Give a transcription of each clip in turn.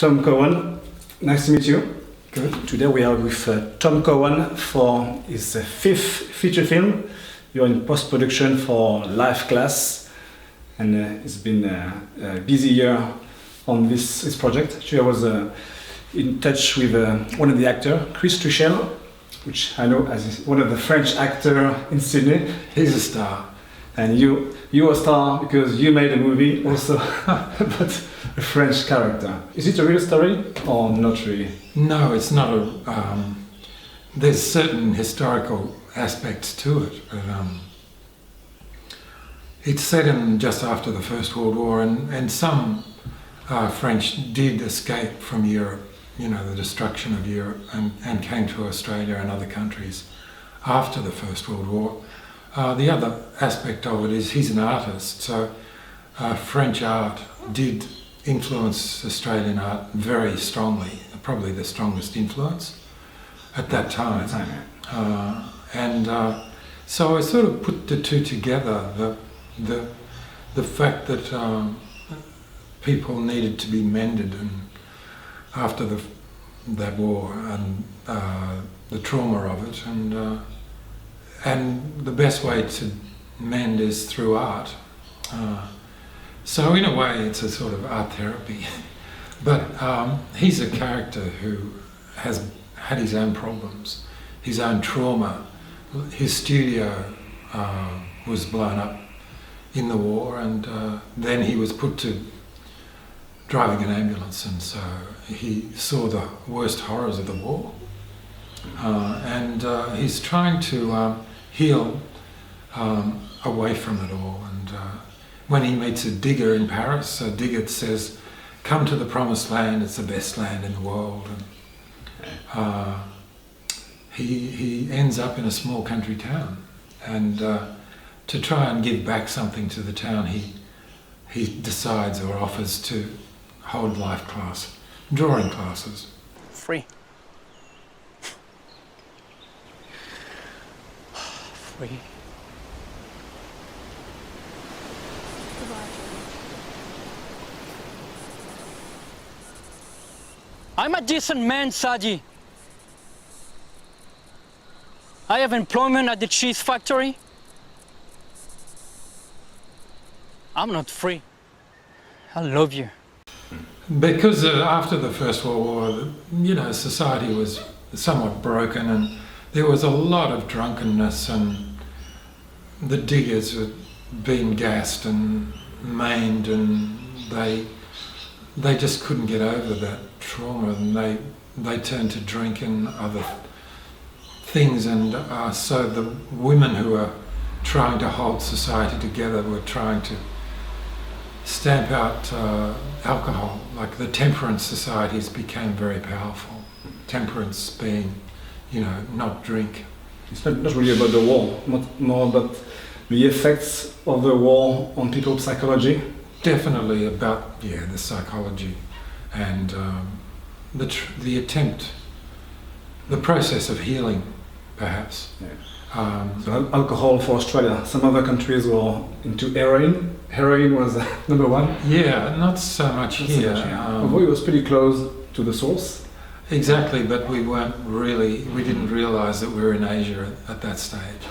Tom Cowan, nice to meet you. Good. Today we are with Tom Cowan for his fifth feature film. You're in post-production for Life Class, and it's been a busy year on this project. Actually, I was in touch with one of the actors, Chris Trichel, which I know as one of the French actors in Sydney. He's a star. And you're a star because you made a movie also about a French character. Is it a real story or not really? No, it's not a... there's certain historical aspects to it. But, it's set in just after the First World War, and some French did escape from Europe, you know, the destruction of Europe, and came to Australia and other countries after the First World War. The other aspect of it is he's an artist, so French art did influence Australian art very strongly, probably the strongest influence at that time. So I sort of put the two together, the fact that people needed to be mended and after that war and the trauma of it, and the best way to mend is through art. So in a way it's a sort of art therapy. But he's a character who has had his own problems, his own trauma. His studio was blown up in the war, and then he was put to driving an ambulance, and so he saw the worst horrors of the war. And he's trying to heal away from it all. And when he meets a digger in Paris, a digger says, "Come to the promised land, it's the best land in the world." And he ends up in a small country town, and to try and give back something to the town, he decides or offers to hold life class, drawing classes. Free. Free. I'm a decent man, Saji. I have employment at the cheese factory. I'm not free. I love you. Because after the First World War, you know, society was somewhat broken, and there was a lot of drunkenness, and the diggers were being gassed and maimed, and they just couldn't get over that trauma, and they turned to drink and other things, and so the women who were trying to hold society together were trying to stamp out alcohol. Like the temperance societies became very powerful. Temperance being, you know, not drink. It's not really about the war, more about the effects of the war on people's psychology. Definitely about, yeah, the psychology and the attempt, the process of healing, perhaps. Yeah. So alcohol for Australia. Some other countries were into heroin. Heroin was number one. Yeah, not so much here. Although it was pretty close to the source. Exactly, but we didn't realise that we were in Asia at that stage.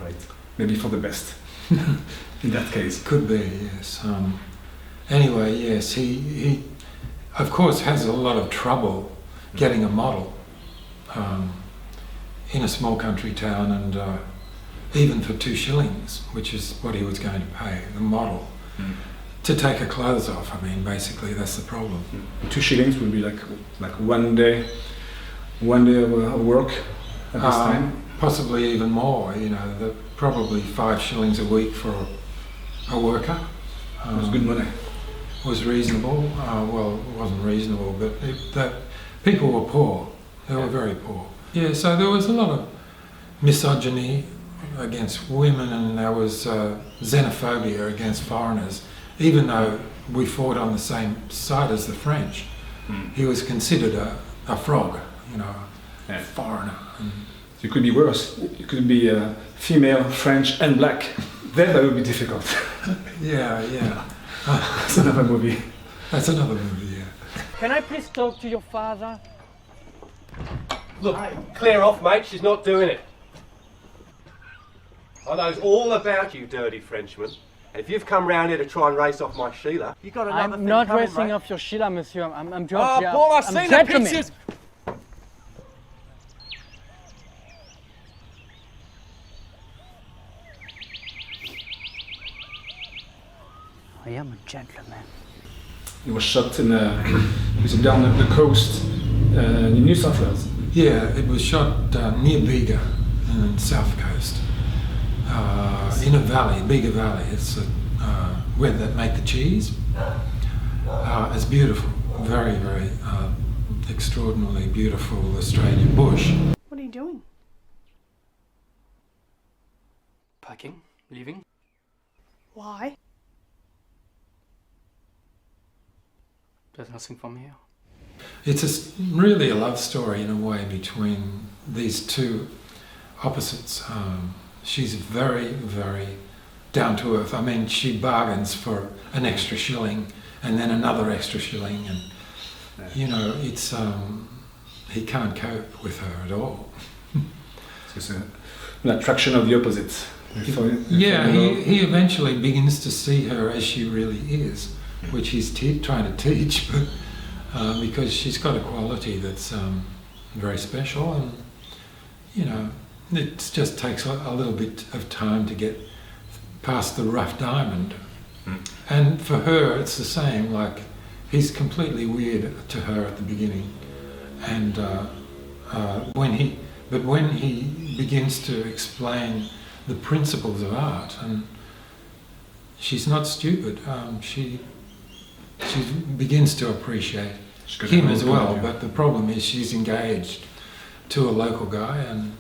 Right. Maybe for the best. In that case. Could be, yes. Anyway, yes, he of course has a lot of trouble getting a model in a small country town, and even for 2 shillings, which is what he was going to pay, the model, to take her clothes off. I mean, basically that's the problem. 2 shillings would be like one day of work at this time? Possibly even more, you know, probably 5 shillings a week for a worker. It was good money. Was reasonable. Well, it wasn't reasonable, but that people were poor. They were very poor. Yeah, so there was a lot of misogyny against women, and there was xenophobia against foreigners. Even though we fought on the same side as the French, he was considered a frog, you know, a foreigner. So it could be worse. It could be female, French and black. Then that would be difficult. Yeah. That's another movie. That's another movie, yeah. Can I please talk to your father? Look, clear off, mate. She's not doing it. I knows all about you, dirty Frenchman. And if you've come round here to try and race off my Sheila, you got another I'm thing not coming, racing mate. off your Sheila, monsieur. I'm Oh, George. boy, I've I'm seen the gentleman. pictures. I am a gentleman. It was shot in was it down the coast in New South Wales. Yeah, it was shot near Bega, in the south coast, in a valley, Bega Valley. It's where they make the cheese. It's beautiful, very, very extraordinarily beautiful Australian bush. What are you doing? Packing, leaving. Why? There's nothing for me here. It's really a love story in a way between these two opposites. She's very, very down to earth. I mean, she bargains for an extra shilling and then another extra shilling, and you know, it's he can't cope with her at all. It's an attraction of the opposites. Yeah, he eventually begins to see her as she really is, which he's trying to teach, but because she's got a quality that's very special, and you know, it just takes a little bit of time to get past the rough diamond. And for her, it's the same. Like, he's completely weird to her at the beginning, and when he begins to explain the principles of art, and she's not stupid. She begins to appreciate him as well. But the problem is she's engaged to a local guy, and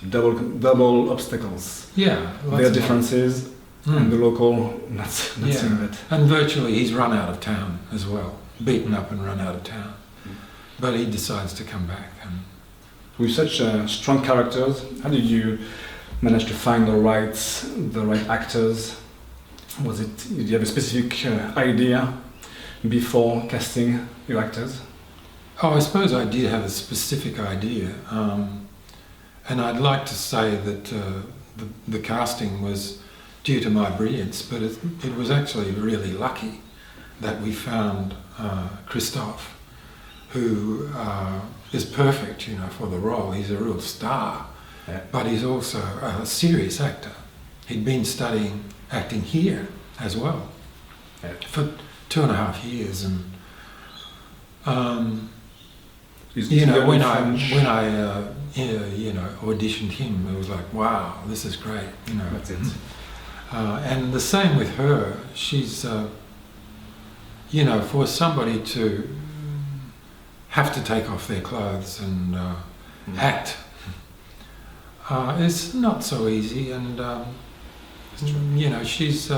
double obstacles. yeah, Their differences and the local not seeing that. And virtually he's run out of town as well, beaten up and run out of town. But he decides to come back. And With such strong characters, how did you manage to find the right actors? Did you have a specific idea before casting your actors? Oh, I suppose I did have a specific idea, and I'd like to say that the casting was due to my brilliance, but it was actually really lucky that we found Christophe, who is perfect, you know, for the role. He's a real star, but he's also a serious actor. He'd been studying acting here as well for 2.5 years, and you know, when I you know, auditioned him, it was like, wow, this is great, you know. That's it. And the same with her. She's you know, for somebody to have to take off their clothes and act, it's not so easy, and you know, she's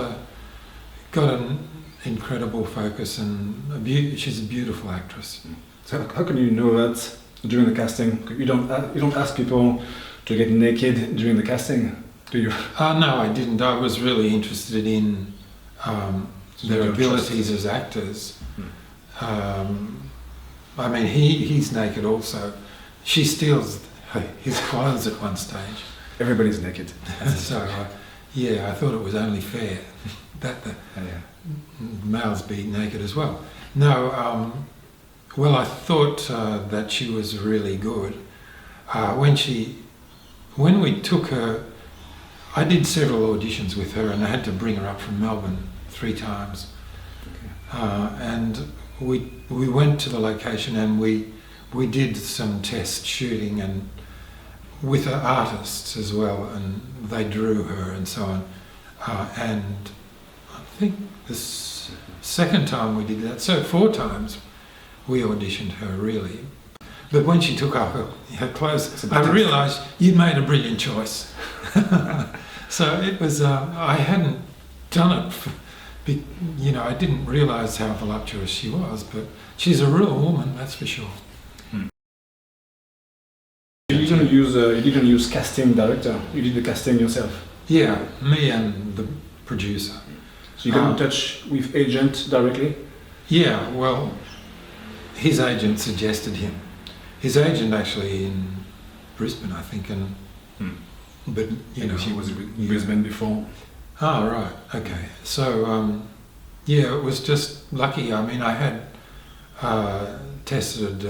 got an incredible focus, and she's a beautiful actress. So how can you know that during the casting? You don't ask people to get naked during the casting, do you? No, I didn't. I was really interested in their abilities as actors. I mean, he's naked also. She steals his clothes at one stage. Everybody's naked. So, yeah, I thought it was only fair that the males be naked as well. No, well, I thought that she was really good. When we took her, I did several auditions with her, and I had to bring her up from Melbourne 3 times. And we went to the location, and we did some test shooting, and with artists as well, and they drew her and so on. And I think the second time we did that, so 4 times we auditioned her, really. But when she took off her clothes, I realised you'd made a brilliant choice. So it was, I hadn't done it, you know, I didn't realise how voluptuous she was, but she's a real woman, that's for sure. You didn't use casting director. You did the casting yourself. Yeah, me and the producer. So you got in touch with agent directly. Yeah, well, his agent suggested him. His agent actually in Brisbane, I think, and but you know She was in Brisbane before. Oh, right. Okay. So, yeah, it was just lucky. I mean, I had tested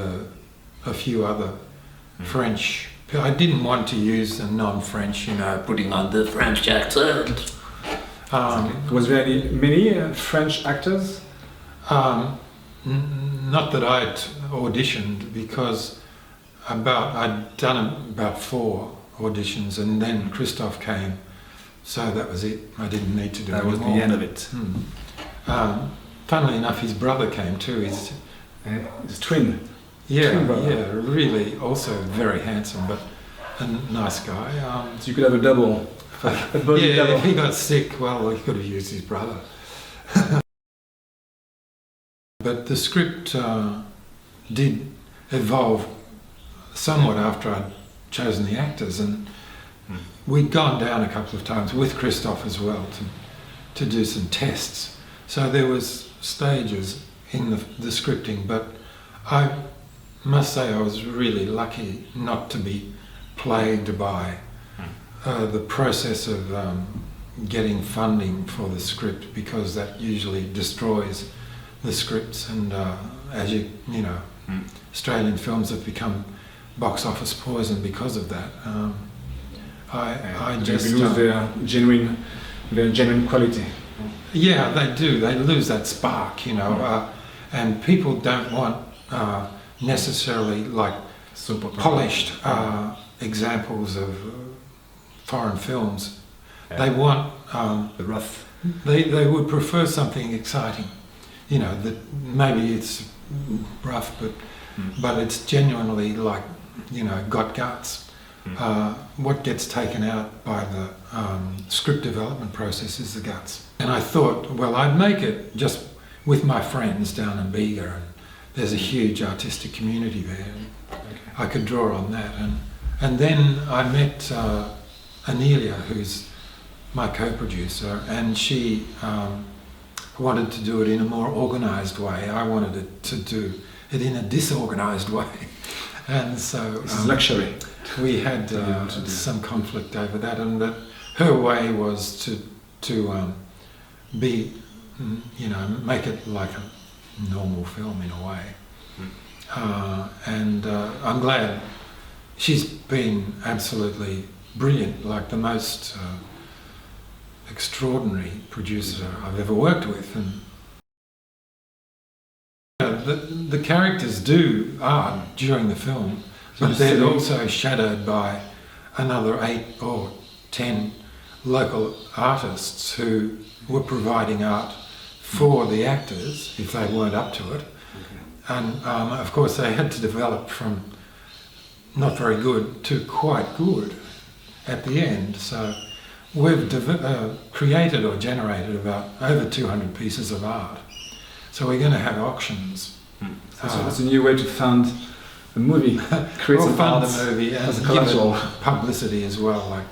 a few other French. I didn't want to use a non-French, you know, putting on the French accent. Was there many French actors? Not that I'd auditioned, because I'd done about 4 auditions, and then Christophe came. So that was it. I didn't need to do That any was more. the end of it. Funnily enough, his brother came too. He's His twin. yeah, Twin brother. yeah, really also very handsome, but a nice guy. So you could have a double. A body Yeah, double. if he got sick, well, he could have used his brother. But the script did evolve somewhat after I'd chosen the actors, and we'd gone down a couple of times with Christophe as well to do some tests. So there was stages in the scripting, but I must say I was really lucky not to be plagued by the process of getting funding for the script, because that usually destroys the scripts, and as you know, Australian films have become box office poison because of that. I just lose their genuine quality. yeah, they do. They lose that spark, you know, and people don't want necessarily like Super polished examples of foreign films. They want the rough. they would prefer something exciting, you know, that maybe it's rough, but it's genuinely like, you know, got guts. What gets taken out by the script development process is the guts. And I thought, well, I'd make it just with my friends down in Bega, and there's a huge artistic community there. I could draw on that, and then I met Anelia, who's my co-producer, and she wanted to do it in a more organised way. I wanted it to do it in a disorganised way, and so This is luxury. we had some conflict over that, and that her way was to be, you know, make it like a normal film in a way. And I'm glad. She's been absolutely brilliant, like the most extraordinary producer I've ever worked with. And the characters do art during the film, but they're also shadowed by another 8 or 10 local artists who were providing art for the actors if they weren't up to it. And of course they had to develop from not very good to quite good at the end. So we've created or generated about over 200 pieces of art. So we're going to have auctions. So it's a new way to fund a movie. Create Or some fund art the movie and as a give it collateral. publicity as well. Like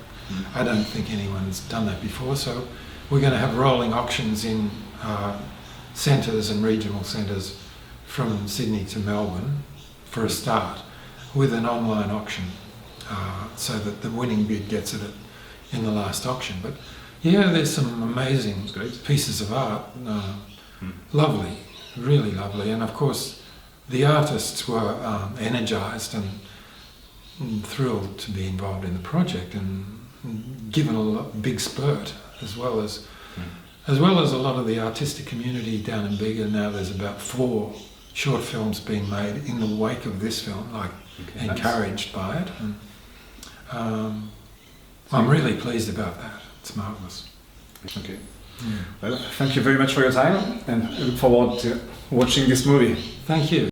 I don't think anyone's done that before. So we're going to have rolling auctions in centres and regional centres from Sydney to Melbourne for a start, with an online auction, so that the winning bid gets it in the last auction. But yeah, there's some amazing pieces of art. Lovely, really lovely. And of course, the artists were energised and thrilled to be involved in the project, and given a big spurt, as well as a lot of the artistic community down in Bega. Now there's about 4 short films being made in the wake of this film, like encouraged by it. And I'm really pleased about that. It's marvellous. Okay. Well, thank you very much for your time, and I look forward to watching this movie. Thank you.